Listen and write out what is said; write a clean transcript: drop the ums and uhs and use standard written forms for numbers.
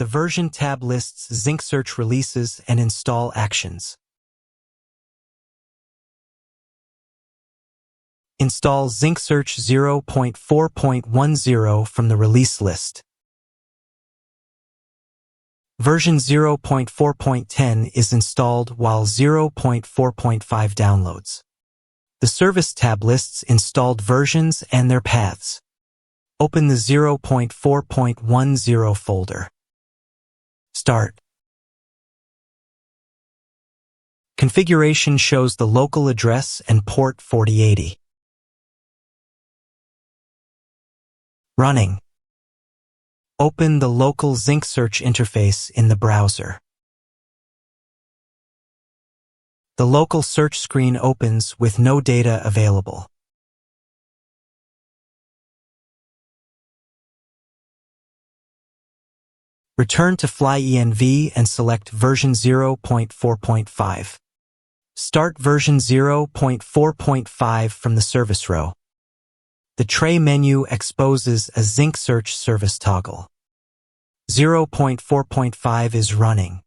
The version tab lists Zinc Search releases and install actions. Install Zinc Search 0.4.10 from the release list. Version 0.4.10 is installed while 0.4.5 downloads. The Service tab lists installed versions and their paths. Open the 0.4.10 folder. Start. Configuration shows the local address and port 4080. Running. Open the local Zinc Search interface in the browser. The local search screen opens with no data available. Return to FlyEnv and select version 0.4.5. Start version 0.4.5 from the service row. The tray menu exposes a Zinc Search service toggle. 0.4.5 is running.